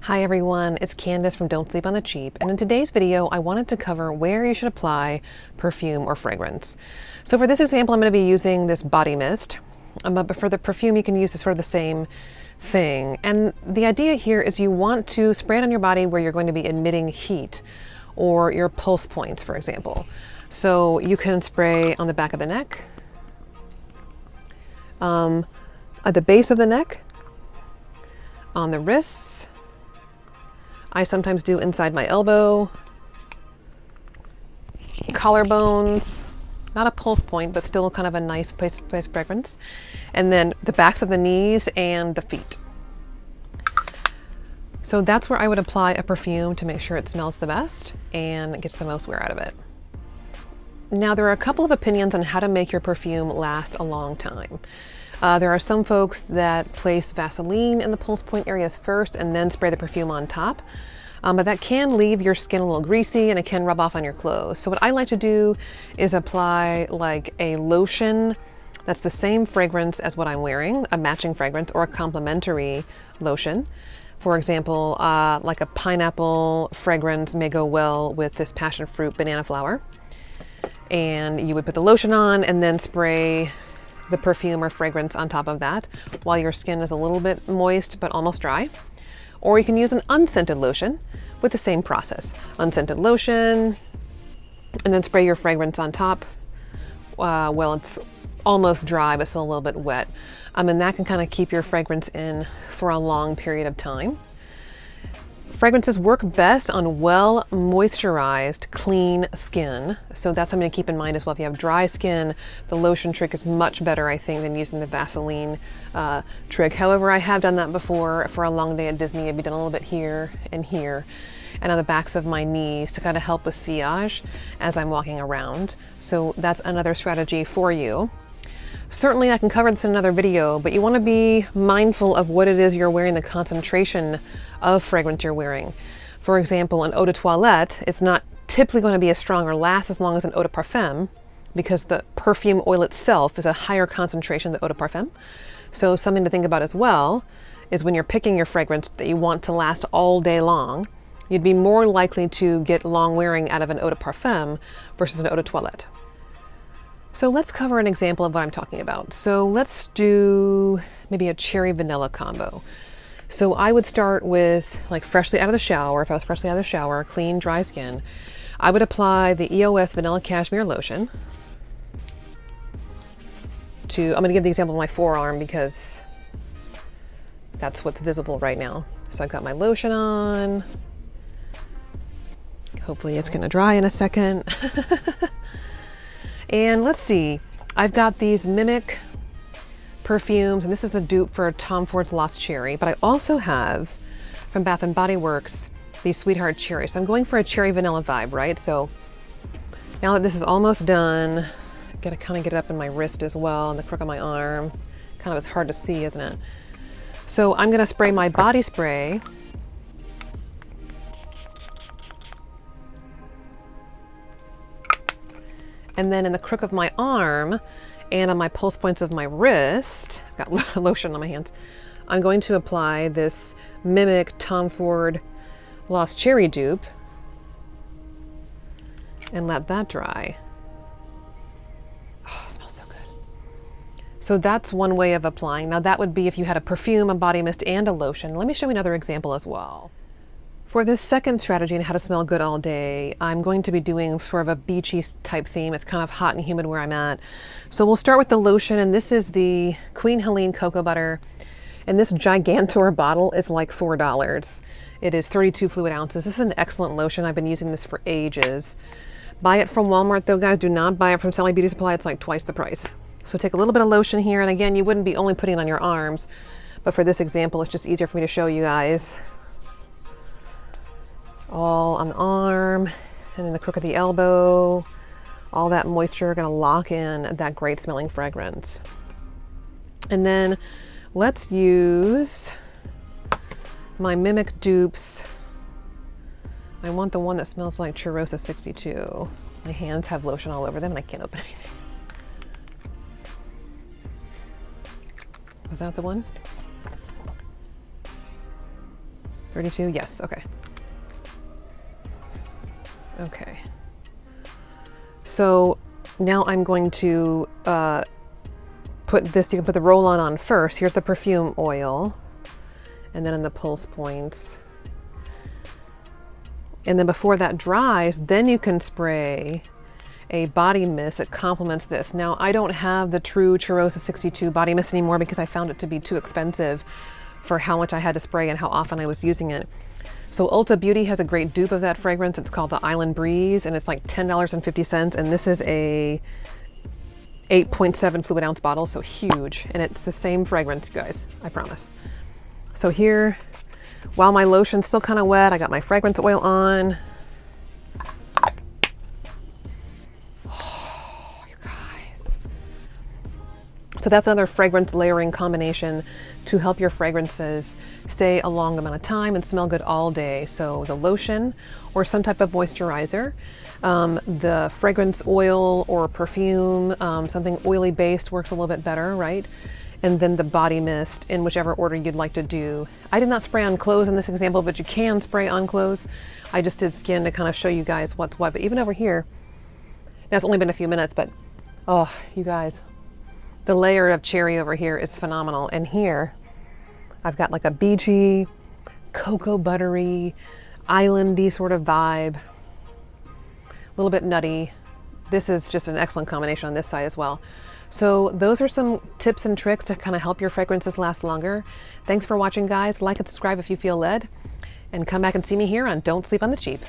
Hi everyone, it's Candace from Don't Sleep on the Cheap, and in today's video I wanted to cover where you should apply perfume or fragrance. So for this example I'm going to be using this body mist, but for the perfume you can use sort of the same thing. And the idea here is you want to spray it on your body where you're going to be emitting heat, or your pulse points for example. So you can spray on the back of the neck, at the base of the neck, on the wrists. I sometimes do inside my elbow, collarbones, not a pulse point, but still kind of a nice place fragrance. And then the backs of the knees and the feet. So that's where I would apply a perfume to make sure it smells the best and gets the most wear out of it. Now there are a couple of opinions on how to make your perfume last a long time. There are some folks that place Vaseline in the pulse point areas first and then spray the perfume on top. But that can leave your skin a little greasy and it can rub off on your clothes. So what I like to do is apply like a lotion that's the same fragrance as what I'm wearing, a matching fragrance or a complementary lotion. For example, like a pineapple fragrance may go well with this passion fruit banana flower. And you would put the lotion on and then spray the perfume or fragrance on top of that while your skin is a little bit moist but almost dry. Or you can use an unscented lotion with the same process. Unscented lotion, and then spray your fragrance on top while it's almost dry but still a little bit wet. And that can kind of keep your fragrance in for a long period of time. Fragrances work best on well moisturized, clean skin. So that's something to keep in mind as well. If you have dry skin, the lotion trick is much better, I think, than using the Vaseline trick. However, I have done that before for a long day at Disney. I've done a little bit here and on the backs of my knees to kind of help with sillage as I'm walking around. So that's another strategy for you. Certainly I can cover this in another video, but you want to be mindful of what it is you're wearing, the concentration of fragrance you're wearing. For example, an eau de toilette is not typically going to be as strong or last as long as an eau de parfum because the perfume oil itself is a higher concentration than eau de parfum. So something to think about as well is when you're picking your fragrance that you want to last all day long, you'd be more likely to get long wearing out of an eau de parfum versus an eau de toilette. So let's cover an example of what I'm talking about. So let's do maybe a cherry vanilla combo. So I would start with like freshly out of the shower. If I was freshly out of the shower, clean, dry skin, I would apply the EOS Vanilla Cashmere lotion I'm going to give the example of my forearm because that's what's visible right now. So I've got my lotion on. Hopefully it's going to dry in a second. And let's see, I've got these MIIM.MIIC perfumes, and this is the dupe for Tom Ford's Lost Cherry, but I also have from Bath & Body Works these Sweetheart Cherry. So I'm going for a cherry vanilla vibe, right? So now that this is almost done, I gotta kind of get it up in my wrist as well, and the crook of my arm. Kind of is hard to see, isn't it? So I'm gonna spray my body spray and then in the crook of my arm and on my pulse points of my wrist, I've got lotion on my hands, I'm going to apply this MIIM.MIIC Tom Ford Lost Cherry dupe and let that dry. Oh, it smells so good. So that's one way of applying. Now that would be if you had a perfume, a body mist, and a lotion. Let me show you another example as well. For this second strategy on how to smell good all day, I'm going to be doing sort of a beachy type theme. It's kind of hot and humid where I'm at. So we'll start with the lotion, and this is the Queen Helene Cocoa Butter. And this Gigantor bottle is like $4. It is 32 fluid ounces. This is an excellent lotion. I've been using this for ages. Buy it from Walmart though, guys. Do not buy it from Sally Beauty Supply. It's like twice the price. So take a little bit of lotion here, and again, you wouldn't be only putting it on your arms, but for this example, it's just easier for me to show you guys. All on the arm and then the crook of the elbow. All that moisture gonna lock in that great smelling fragrance. And then let's use my MIIM.MIIC dupes. I want the one that smells like Cheirosa 62. My hands have lotion all over them and I can't open anything. Was that the one? 32? Yes, okay. Okay. So now I'm going to put this, you can put the roll-on on first. Here's the perfume oil, and then in the pulse points. And then before that dries, then you can spray a body mist that complements this. Now, I don't have the True Cheirosa 62 body mist anymore because I found it to be too expensive for how much I had to spray and how often I was using it. So Ulta Beauty has a great dupe of that fragrance. It's called the Island Breeze, and it's like $10.50. And this is a 8.7 fluid ounce bottle, so huge. And it's the same fragrance, you guys, I promise. So here, while my lotion's still kind of wet, I got my fragrance oil on. So that's another fragrance layering combination to help your fragrances stay a long amount of time and smell good all day. So the lotion or some type of moisturizer, the fragrance oil or perfume, something oily based works a little bit better, right? And then the body mist in whichever order you'd like to do. I did not spray on clothes in this example, but you can spray on clothes. I just did skin to kind of show you guys what's what. But even over here, now it's only been a few minutes, but oh, you guys, the layer of cherry over here is phenomenal. And here, I've got like a beachy, cocoa buttery, islandy sort of vibe. A little bit nutty. This is just an excellent combination on this side as well. So those are some tips and tricks to kind of help your fragrances last longer. Thanks for watching, guys. Like and subscribe if you feel led. And come back and see me here on Don't Sleep on the Cheap.